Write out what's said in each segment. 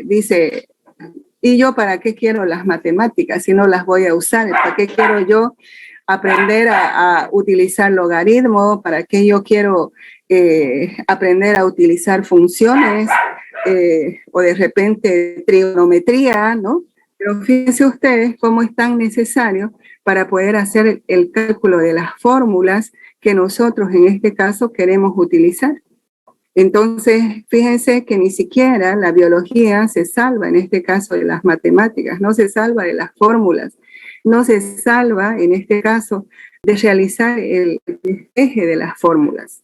dice, ¿y yo para qué quiero las matemáticas si no las voy a usar? ¿Para qué quiero yo aprender a utilizar logaritmos? ¿Para qué yo quiero aprender a utilizar funciones o de repente trigonometría, ¿no? Pero fíjense ustedes cómo es tan necesario para poder hacer el cálculo de las fórmulas que nosotros en este caso queremos utilizar. Entonces, fíjense que ni siquiera la biología se salva en este caso de las matemáticas, no se salva de las fórmulas, no se salva en este caso de realizar el eje de las fórmulas.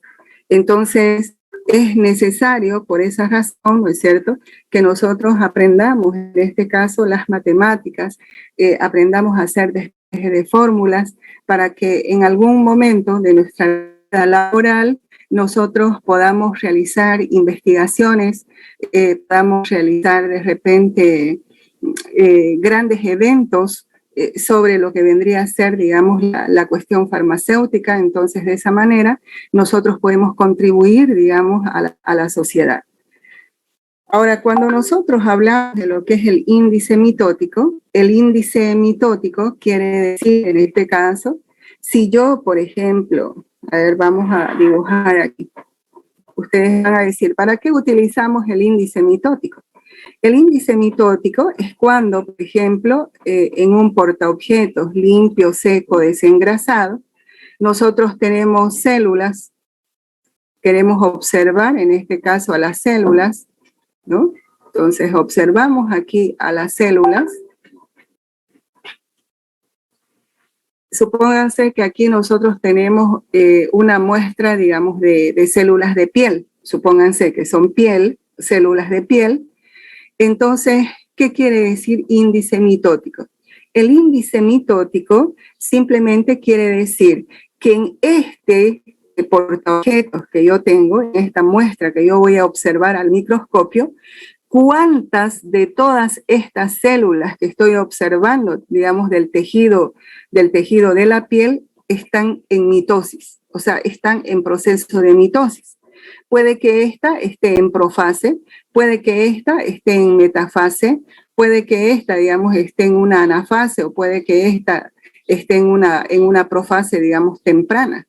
Entonces, es necesario, por esa razón, ¿no es cierto?, que nosotros aprendamos, en este caso, las matemáticas, aprendamos a hacer despeje de fórmulas para que en algún momento de nuestra vida laboral nosotros podamos realizar investigaciones, podamos realizar de repente grandes eventos sobre lo que vendría a ser, digamos, la cuestión farmacéutica. Entonces, de esa manera, nosotros podemos contribuir, digamos, a la sociedad. Ahora, cuando nosotros hablamos de lo que es el índice mitótico quiere decir, en este caso, si yo, por ejemplo, a ver, vamos a dibujar aquí. Ustedes van a decir, ¿para qué utilizamos el índice mitótico? El índice mitótico es cuando, por ejemplo, en un portaobjetos limpio, seco, desengrasado, nosotros tenemos células, queremos observar, en este caso, a las células, ¿no? Entonces, observamos aquí a las células. Supónganse que aquí nosotros tenemos una muestra, digamos, de células de piel. Supónganse que son piel, células de piel. Entonces, ¿qué quiere decir índice mitótico? El índice mitótico simplemente quiere decir que en este portaobjetos que yo tengo, en esta muestra que yo voy a observar al microscopio, ¿cuántas de todas estas células que estoy observando, digamos, del tejido de la piel, están en mitosis? O sea, están en proceso de mitosis. Puede que esta esté en profase, puede que esta esté en metafase, puede que esta, digamos, esté en una anafase, o puede que esta esté en una profase, digamos, temprana.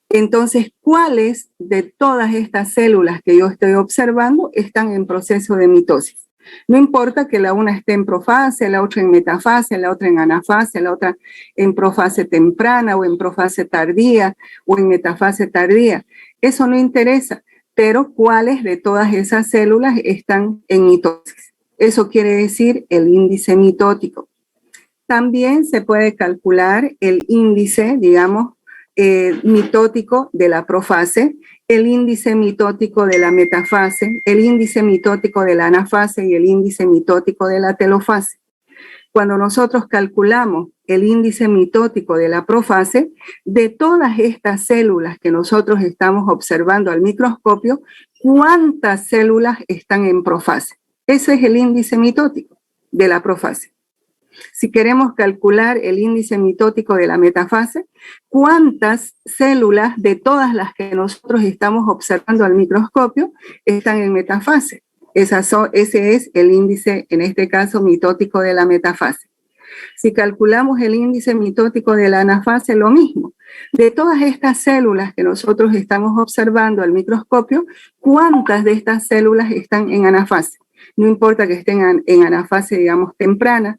Entonces, ¿cuáles de todas estas células que yo estoy observando están en proceso de mitosis? No importa que la una esté en profase, la otra en metafase, la otra en anafase, la otra en profase temprana o en profase tardía o en metafase tardía. Eso no interesa, pero ¿cuáles de todas esas células están en mitosis? Eso quiere decir el índice mitótico. También se puede calcular el índice, digamos, mitótico de la profase, el índice mitótico de la metafase, el índice mitótico de la anafase y el índice mitótico de la telofase. Cuando nosotros calculamos el índice mitótico de la profase, de todas estas células que nosotros estamos observando al microscopio, ¿cuántas células están en profase? Ese es el índice mitótico de la profase. Si queremos calcular el índice mitótico de la metafase, ¿cuántas células de todas las que nosotros estamos observando al microscopio están en metafase? Ese es el índice, en este caso, mitótico de la metafase. Si calculamos el índice mitótico de la anafase, lo mismo. De todas estas células que nosotros estamos observando al microscopio, ¿cuántas de estas células están en anafase? No importa que estén en anafase, digamos, temprana,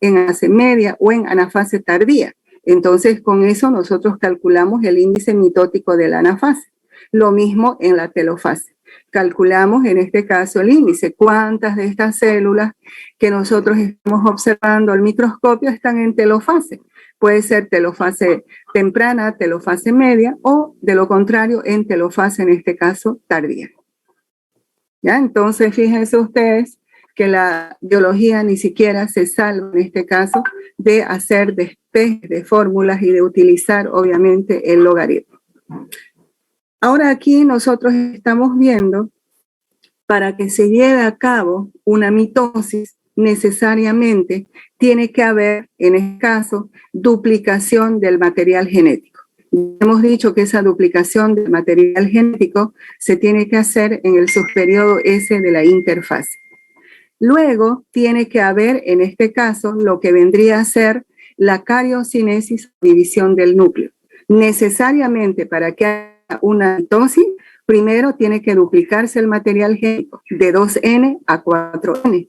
en anafase media o en anafase tardía. Entonces, con eso nosotros calculamos el índice mitótico de la anafase. Lo mismo en la telofase. Calculamos en este caso el índice, cuántas de estas células que nosotros estamos observando al microscopio están en telofase. Puede ser telofase temprana, telofase media o, de lo contrario, en telofase, en este caso, tardía. ¿Ya? Entonces, fíjense ustedes que la biología ni siquiera se salva, en este caso, de hacer despejes de fórmulas y de utilizar, obviamente, el logaritmo. Ahora aquí nosotros estamos viendo, para que se lleve a cabo una mitosis, necesariamente tiene que haber, en este caso, duplicación del material genético. Hemos dicho que esa duplicación del material genético se tiene que hacer en el subperiodo S de la interfase. Luego tiene que haber, en este caso, lo que vendría a ser la cariocinesis, división del núcleo. Necesariamente para que haya una mitosis, primero tiene que duplicarse el material genético de 2N a 4N.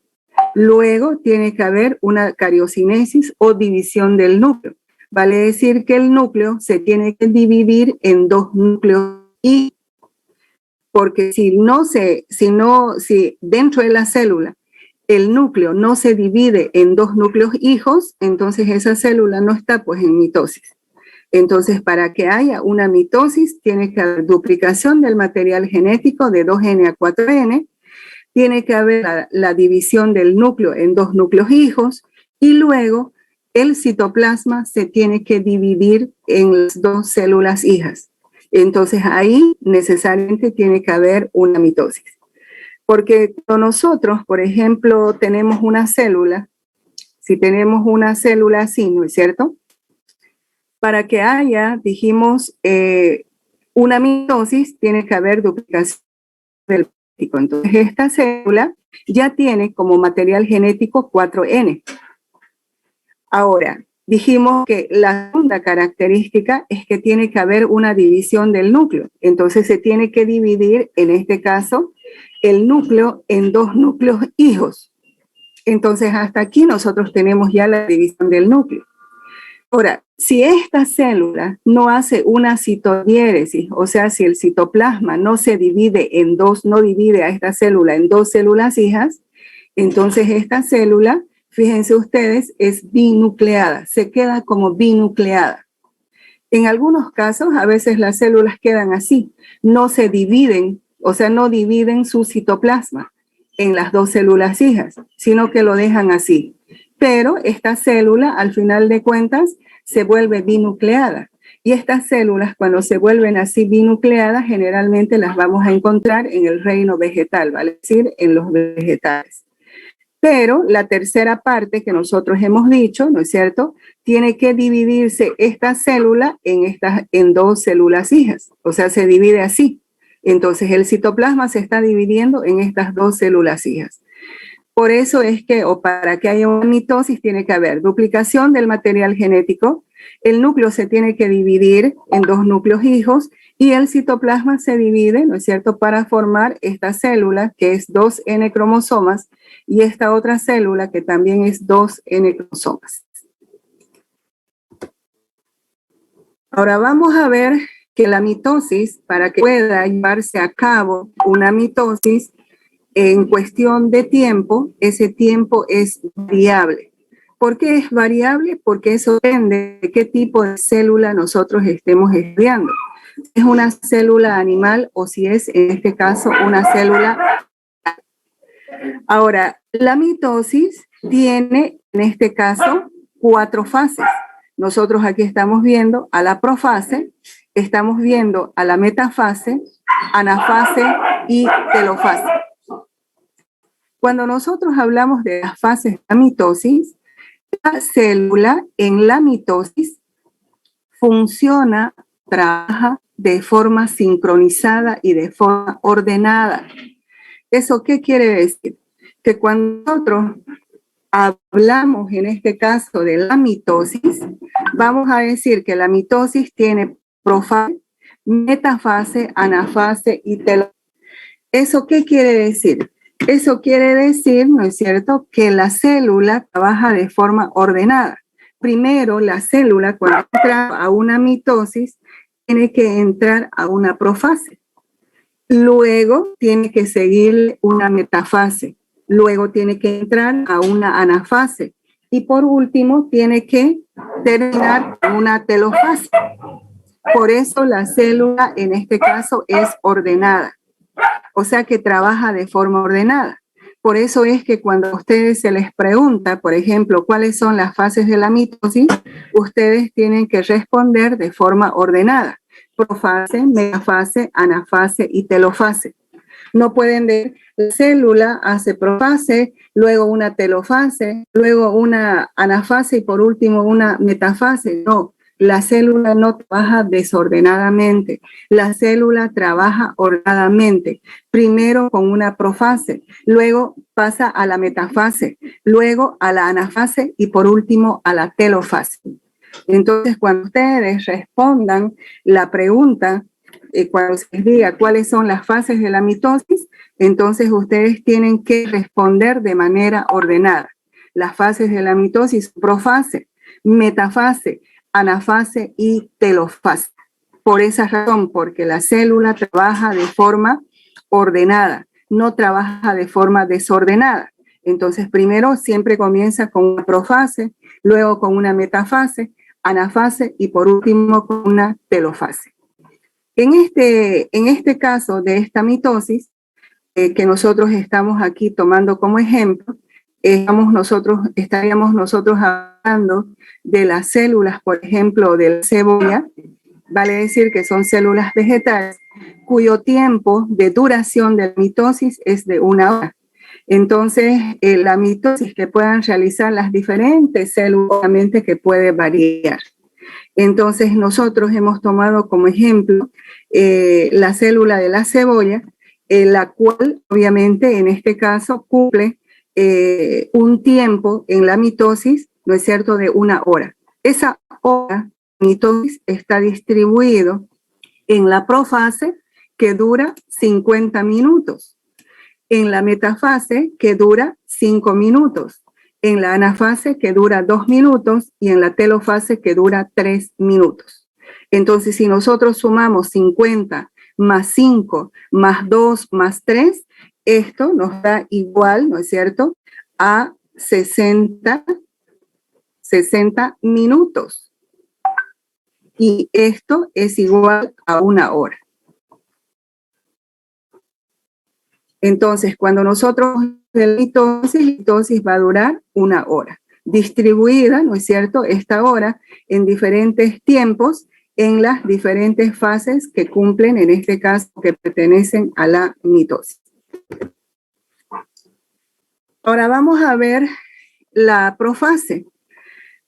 Luego tiene que haber una cariocinesis o división del núcleo. Vale decir que el núcleo se tiene que dividir en dos núcleos y porque si dentro de la célula el núcleo no se divide en dos núcleos hijos, entonces esa célula no está pues en mitosis. Entonces, para que haya una mitosis, tiene que haber duplicación del material genético de 2N a 4N, tiene que haber la división del núcleo en dos núcleos hijos y luego el citoplasma se tiene que dividir en las dos células hijas. Entonces, ahí necesariamente tiene que haber una mitosis. Porque nosotros, por ejemplo, tenemos una célula, si tenemos una célula así, ¿no es cierto? Para que haya, dijimos, una mitosis, tiene que haber duplicación del genético. Entonces, esta célula ya tiene como material genético 4N. Ahora, dijimos que la segunda característica es que tiene que haber una división del núcleo. Entonces, se tiene que dividir, en este caso, el núcleo en dos núcleos hijos. Entonces, hasta aquí nosotros tenemos ya la división del núcleo. Ahora, si esta célula no hace una citodiéresis, o sea, si el citoplasma no se divide en dos, no divide a esta célula en dos células hijas, entonces esta célula, fíjense ustedes, es binucleada, se queda como binucleada. En algunos casos, a veces las células quedan así, no se dividen, o sea, no dividen su citoplasma en las dos células hijas, sino que lo dejan así. Pero esta célula, al final de cuentas, se vuelve binucleada. Y estas células, cuando se vuelven así binucleadas, generalmente las vamos a encontrar en el reino vegetal, ¿vale? Es decir, en los vegetales. Pero la tercera parte que nosotros hemos dicho, ¿no es cierto?, tiene que dividirse esta célula en dos células hijas, o sea, se divide así. Entonces, el citoplasma se está dividiendo en estas dos células hijas. Por eso es que, o para que haya una mitosis, tiene que haber duplicación del material genético, el núcleo se tiene que dividir en dos núcleos hijos y el citoplasma se divide, ¿no es cierto?, para formar esta célula que es 2N cromosomas y esta otra célula que también es 2N cromosomas. Ahora vamos a ver que la mitosis, para que pueda llevarse a cabo una mitosis, en cuestión de tiempo, ese tiempo es variable. ¿Por qué es variable? Porque eso depende de qué tipo de célula nosotros estemos estudiando. Si es una célula animal o si es, en este caso, una célula. Ahora, la mitosis tiene, en este caso, 4 fases. Nosotros aquí estamos viendo a la profase, estamos viendo a la metafase, anafase y telofase. Cuando nosotros hablamos de las fases de la mitosis, la célula en la mitosis funciona, trabaja de forma sincronizada y de forma ordenada. ¿Eso qué quiere decir? Que cuando nosotros hablamos en este caso de la mitosis, vamos a decir que la mitosis tiene profase, metafase, anafase y telofase. ¿Eso qué quiere decir? Eso quiere decir, ¿no es cierto?, que la célula trabaja de forma ordenada. Primero, la célula, cuando entra a una mitosis, tiene que entrar a una profase. Luego, tiene que seguir una metafase. Luego, tiene que entrar a una anafase. Y por último, tiene que terminar con una telofase. Por eso, la célula, en este caso, es ordenada. O sea que trabaja de forma ordenada. Por eso es que cuando a ustedes se les pregunta, por ejemplo, cuáles son las fases de la mitosis, ustedes tienen que responder de forma ordenada. Profase, metafase, anafase y telofase. No pueden decir, la célula hace profase, luego una telofase, luego una anafase y por último una metafase. No, La célula no trabaja desordenadamente, la célula trabaja ordenadamente, primero con una profase, luego pasa a la metafase, luego a la anafase y por último a la telofase. Entonces, cuando ustedes respondan la pregunta, cuando se les diga cuáles son las fases de la mitosis, entonces ustedes tienen que responder de manera ordenada. Las fases de la mitosis: profase, metafase, anafase y telofase. Por esa razón, porque la célula trabaja de forma ordenada, no trabaja de forma desordenada. Entonces, primero siempre comienza con una profase, luego con una metafase, anafase y por último con una telofase. En este caso de esta mitosis, que nosotros estamos aquí tomando como ejemplo, estaríamos nosotros hablando de las células, por ejemplo, de la cebolla, vale decir que son células vegetales, cuyo tiempo de duración de la mitosis es de 1 hora. Entonces, la mitosis que puedan realizar las diferentes células, obviamente que puede variar. Entonces, nosotros hemos tomado como ejemplo la célula de la cebolla, la cual, obviamente, en este caso, cumple un tiempo en la mitosis, ¿no es cierto?, de 1 hora. Esa hora de mitosis está distribuido en la profase, que dura 50 minutos, en la metafase, que dura 5 minutos, en la anafase, que dura 2 minutos, y en la telofase, que dura 3 minutos. Entonces, si nosotros sumamos 50 más 5 más 2 más 3, esto nos da igual, ¿no es cierto?, a 60 minutos. Y esto es igual a 1 hora. Entonces, cuando nosotros la mitosis va a durar 1 hora, distribuida, ¿no es cierto?, esta hora en diferentes tiempos, en las diferentes fases que cumplen, en este caso, que pertenecen a la mitosis. Ahora vamos a ver la profase.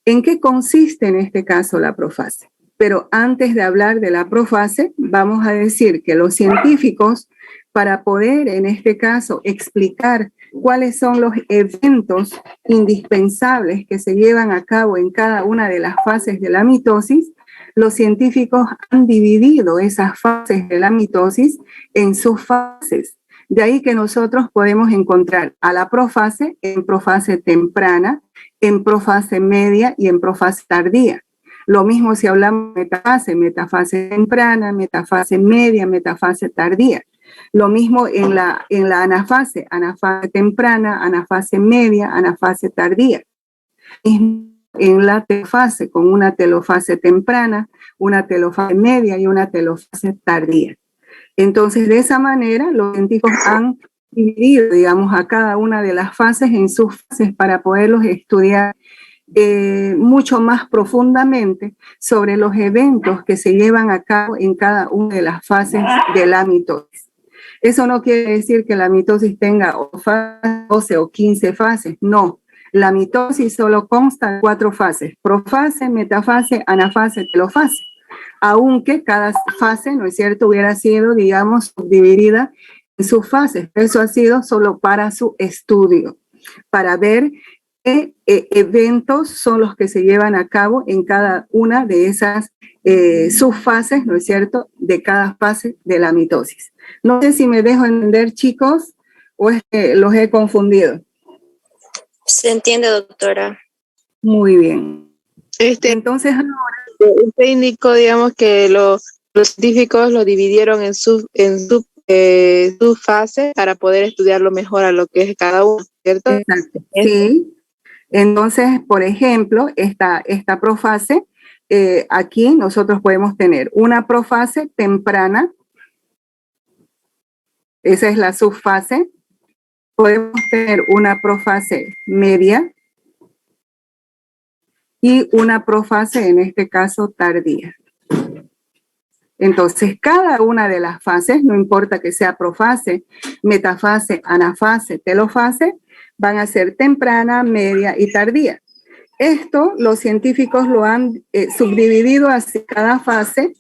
¿En qué consiste en este caso la profase? Pero antes de hablar de la profase, vamos a decir que los científicos, para poder, en este caso, explicar cuáles son los eventos indispensables que se llevan a cabo en cada una de las fases de la mitosis, los científicos han dividido esas fases de la mitosis en subfases. De ahí que nosotros podemos encontrar a la profase en profase temprana, en profase media y en profase tardía. Lo mismo si hablamos de metafase temprana, metafase media, metafase tardía. Lo mismo en la anafase, anafase temprana, anafase media, anafase tardía. En la telofase, con una telofase temprana, una telofase media y una telofase tardía. Entonces, de esa manera, los científicos han dividido, digamos, a cada una de las fases en subfases para poderlos estudiar mucho más profundamente sobre los eventos que se llevan a cabo en cada una de las fases de la mitosis. Eso no quiere decir que la mitosis tenga 12 o 15 fases, no. La mitosis solo consta de 4 fases: profase, metafase, anafase, telofase. Aunque cada fase, ¿no es cierto?, hubiera sido, digamos, subdividida en sus fases. Eso ha sido solo para su estudio, para ver qué eventos son los que se llevan a cabo en cada una de esas subfases, ¿no es cierto?, de cada fase de la mitosis. No sé si me dejo entender, chicos, o es que los he confundido. Se entiende, doctora. Muy bien. Entonces, ahora, usted indicó, digamos, que los científicos lo dividieron en subfases para poder estudiarlo mejor a lo que es cada uno, ¿cierto? Exacto. Sí. Entonces, por ejemplo, esta profase, aquí nosotros podemos tener una profase temprana, esa es la subfase. Podemos tener una profase media y una profase, en este caso, tardía. Entonces, cada una de las fases, no importa que sea profase, metafase, anafase, telofase, van a ser temprana, media y tardía. Esto los científicos lo han subdividido hacia cada fase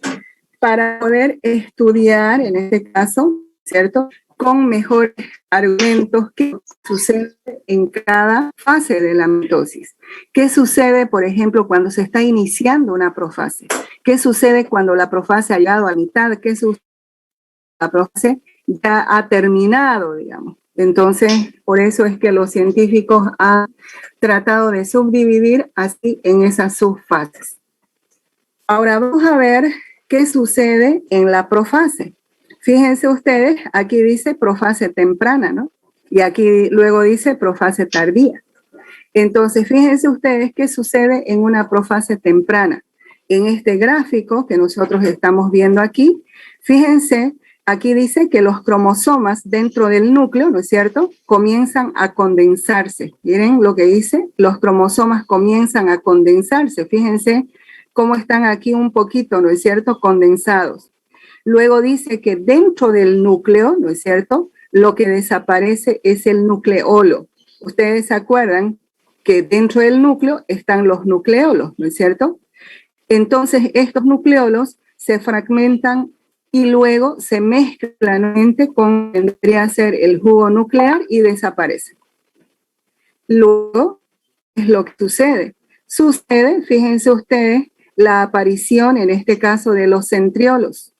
para poder estudiar, en este caso, ¿cierto?, con mejores argumentos qué sucede en cada fase de la mitosis. ¿Qué sucede, por ejemplo, cuando se está iniciando una profase? ¿Qué sucede cuando la profase ha llegado a mitad? ¿Qué sucede cuando la profase ya ha terminado, digamos? Entonces, por eso es que los científicos han tratado de subdividir así en esas subfases. Ahora vamos a ver qué sucede en la profase. Fíjense ustedes, aquí dice profase temprana, ¿no? Y aquí luego dice profase tardía. Entonces, fíjense ustedes qué sucede en una profase temprana. En este gráfico que nosotros estamos viendo aquí, fíjense, aquí dice que los cromosomas dentro del núcleo, ¿no es cierto?, comienzan a condensarse. ¿Miren lo que dice? Los cromosomas comienzan a condensarse. Fíjense cómo están aquí un poquito, ¿no es cierto?, condensados. Luego dice que dentro del núcleo, ¿no es cierto?, lo que desaparece es el nucleolo. Ustedes se acuerdan que dentro del núcleo están los nucleolos, ¿no es cierto? Entonces, estos nucleolos se fragmentan y luego se mezclan nuevamente con lo que vendría a ser el jugo nuclear y desaparecen. Luego, ¿qué es lo que sucede? Sucede, fíjense ustedes, la aparición, en este caso, de los centriolos.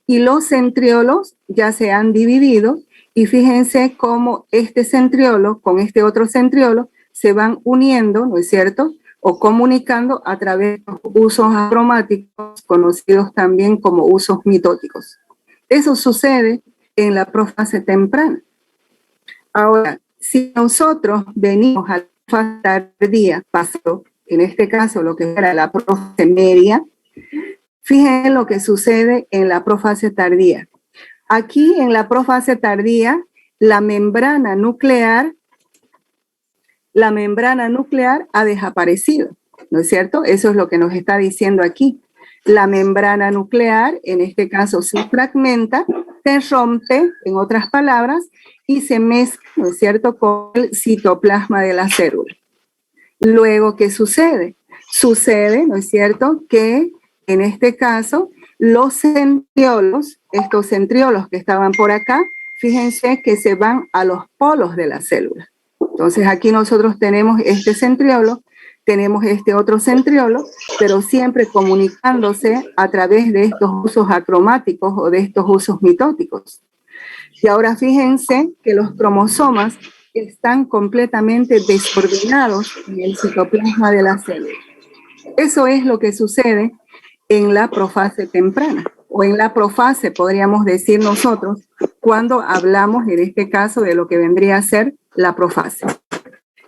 Y los centriolos ya se han dividido y fíjense cómo este centriolo con este otro centriolo se van uniendo, ¿no es cierto?, o comunicando a través de los usos acromáticos, conocidos también como usos mitóticos. Eso sucede en la profase temprana. Ahora, si nosotros venimos a la fase tardía, pasó, en este caso lo que era la profase media, fíjense lo que sucede en la profase tardía. Aquí en la profase tardía, la membrana nuclear ha desaparecido, ¿no es cierto? Eso es lo que nos está diciendo aquí. La membrana nuclear, en este caso, se fragmenta, se rompe, en otras palabras, y se mezcla, ¿no es cierto?, con el citoplasma de la célula. Luego, ¿qué sucede? Sucede, ¿no es cierto?, que en este caso, los centriolos, estos centriolos que estaban por acá, fíjense que se van a los polos de la célula. Entonces, aquí nosotros tenemos este centriolo, tenemos este otro centriolo, pero siempre comunicándose a través de estos usos acromáticos o de estos usos mitóticos. Y ahora fíjense que los cromosomas están completamente desordenados en el citoplasma de la célula. Eso es lo que sucede en la profase temprana, o en la profase, podríamos decir nosotros, cuando hablamos en este caso de lo que vendría a ser la profase.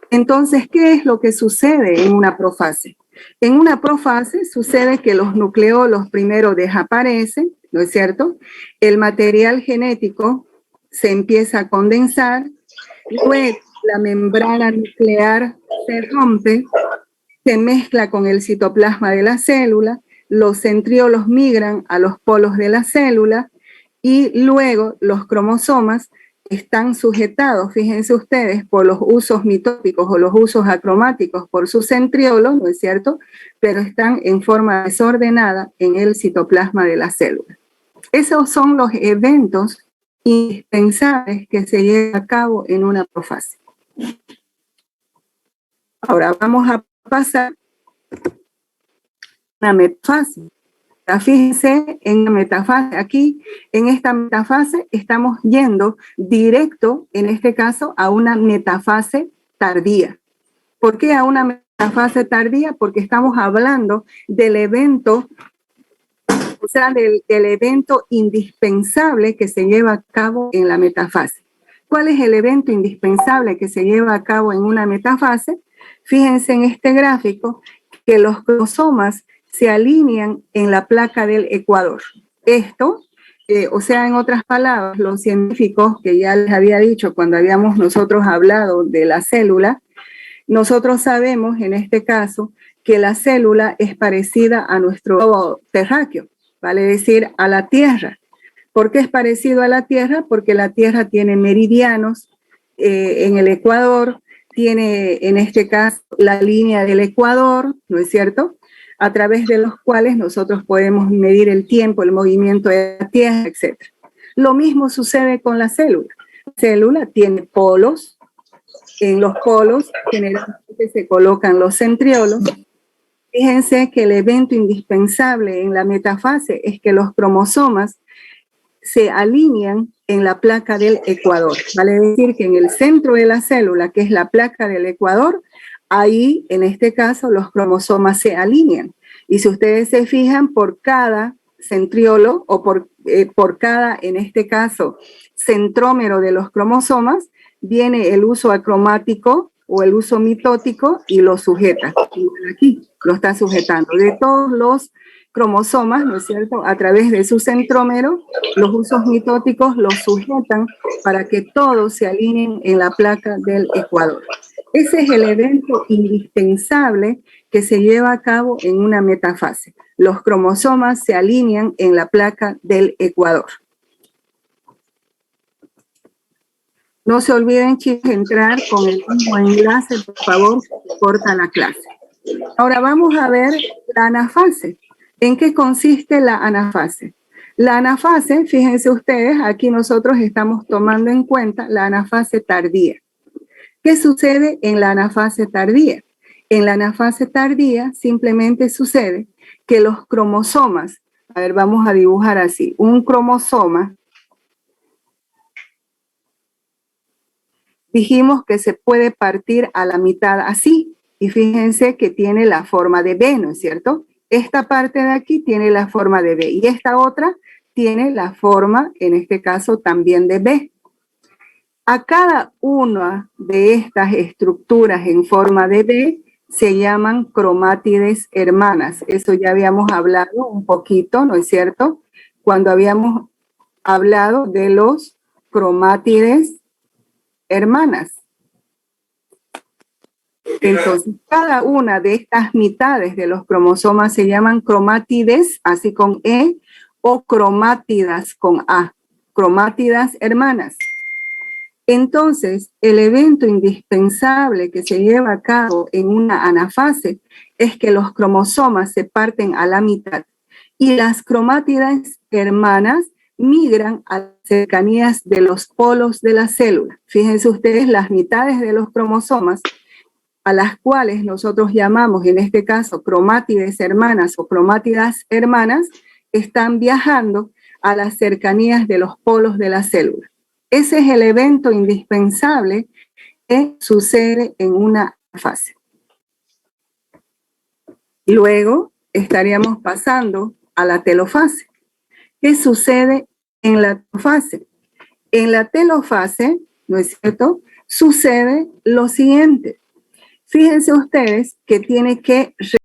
Entonces, ¿qué es lo que sucede en una profase? En una profase sucede que los nucleolos primero desaparecen, ¿no es cierto? El material genético se empieza a condensar, luego la membrana nuclear se rompe, se mezcla con el citoplasma de la célula, los centriolos migran a los polos de la célula y luego los cromosomas están sujetados, fíjense ustedes, por los usos mitóticos o los usos acromáticos por sus centriolos, ¿no es cierto?, pero están en forma desordenada en el citoplasma de la célula. Esos son los eventos indispensables que se llevan a cabo en una profase. Ahora vamos a pasar una metafase. Fíjense en la metafase. Aquí, en esta metafase, estamos yendo directo, en este caso, a una metafase tardía. ¿Por qué a una metafase tardía? Porque estamos hablando del evento, o sea, del evento indispensable que se lleva a cabo en la metafase. ¿Cuál es el evento indispensable que se lleva a cabo en una metafase? Fíjense en este gráfico que los cromosomas se alinean en la placa del ecuador. Esto, o sea, en otras palabras, los científicos que ya les había dicho cuando habíamos nosotros hablado de la célula, nosotros sabemos en este caso que la célula es parecida a nuestro globo terráqueo, vale decir, a la Tierra. ¿Por qué es parecido a la Tierra? Porque la Tierra tiene meridianos en el ecuador, tiene en este caso la línea del ecuador, ¿no es cierto?, a través de los cuales nosotros podemos medir el tiempo, el movimiento de la Tierra, etc. Lo mismo sucede con la célula. La célula tiene polos. En los polos generalmente se colocan los centriolos. Fíjense que el evento indispensable en la metafase es que los cromosomas se alinean en la placa del ecuador. Vale decir que en el centro de la célula, que es la placa del ecuador, ahí, en este caso, los cromosomas se alinean. Y si ustedes se fijan, por cada centriolo o por cada, en este caso, centrómero de los cromosomas, viene el uso acromático o el uso mitótico y lo sujeta. Aquí lo está sujetando. De todos los cromosomas, ¿no es cierto?, a través de su centrómero, los usos mitóticos los sujetan para que todos se alineen en la placa del ecuador. Ese es el evento indispensable que se lleva a cabo en una metafase. Los cromosomas se alinean en la placa del ecuador. No se olviden, chicos, entrar con el mismo enlace, por favor, corta la clase. Ahora vamos a ver la anafase. ¿En qué consiste la anafase? La anafase, fíjense ustedes, aquí nosotros estamos tomando en cuenta la anafase tardía. ¿Qué sucede en la anafase tardía? En la anafase tardía simplemente sucede que los cromosomas, a ver, vamos a dibujar así, un cromosoma, dijimos que se puede partir a la mitad así, y fíjense que tiene la forma de B, ¿no es cierto? Esta parte de aquí tiene la forma de B, y esta otra tiene la forma, en este caso, también de B. A cada una de estas estructuras en forma de B se llaman cromátides hermanas. Eso ya habíamos hablado un poquito, ¿no es cierto?, cuando habíamos hablado de los cromátides hermanas. Entonces, cada una de estas mitades de los cromosomas se llaman cromátides, así con E, o cromátidas con A, cromátidas hermanas. Entonces, el evento indispensable que se lleva a cabo en una anafase es que los cromosomas se parten a la mitad y las cromátidas hermanas migran a las cercanías de los polos de la célula. Fíjense ustedes, las mitades de los cromosomas, a las cuales nosotros llamamos, en este caso, cromátides hermanas o cromátidas hermanas, están viajando a las cercanías de los polos de la célula. Ese es el evento indispensable que sucede en una fase. Luego estaríamos pasando a la telofase. ¿Qué sucede en la telofase? En la telofase, ¿no es cierto?, sucede lo siguiente. Fíjense ustedes que tiene que